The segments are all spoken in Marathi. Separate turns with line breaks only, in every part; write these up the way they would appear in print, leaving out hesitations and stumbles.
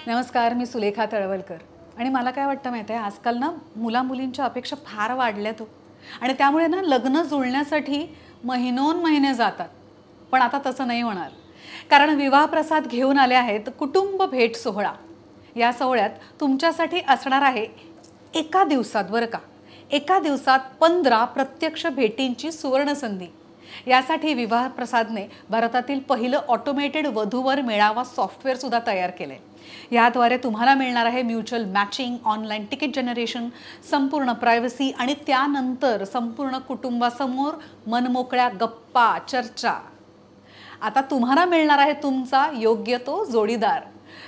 नमस्कार, मी सुलेखा तळवलकर आणि मला काय वाटतं माहिती आहे, आजकाल ना मुला-मुलींच्या अपेक्षा फार वाढल्यात आणि त्यामुळे ना लग्न जुळण्यासाठी महिनोन महिने जातात. पण आता तसं नाही होणार. कारण विवाह प्रसाद घेऊन आले आहेत कुटुंब भेट सोहळा. या सोहळ्यात तुमच्यासाठी असणार आहे एका दिवसात बरं का, एका दिवसात 15 प्रत्यक्ष भेटींची सुवर्ण संधी. यासाठी विवाह प्रसादने भारतातील पहिलं ऑटोमेटेड वधूवर मेळावा सॉफ्टवेअर सुद्धा तयार केले. याद्वारे तुम्हाला मिळणार आहे mutual matching, online ticket generation, संपूर्ण प्रायव्हसी आणि त्यानंतर संपूर्ण कुटुंबासमोर मनमोकळ्या गप्पा, चर्चा. आता तुम्हाला मिळणार आहे तुमचा योग्य तो जोडीदार.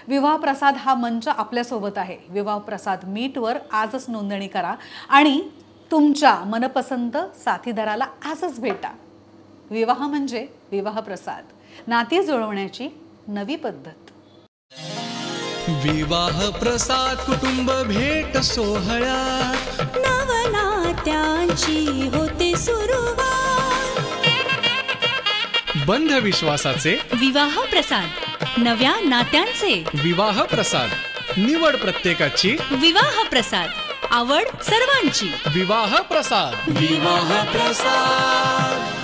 विवाह प्रसाद हा मंच आपल्यासोबत आहे. विवाह प्रसाद मीटवर आजच नोंदणी करा आणि तुमच्या मनपसंत साथीदाराला आजच भेटा. विवाह म्हणजे विवाह प्रसाद, नाती जुळवण्याची नवी पद्धत.
विवाह प्रसाद कुटुंब भेट सोहळ्यात
नवनात्यांची होते सुरुवात.
बंध विश्वासाचे
विवाह प्रसाद, नव्या नात्यांचे
विवाह प्रसाद, निवड प्रत्येकाची
विवाह प्रसाद, आवड सर्वांची
विवाह प्रसाद. विवाह प्रसाद.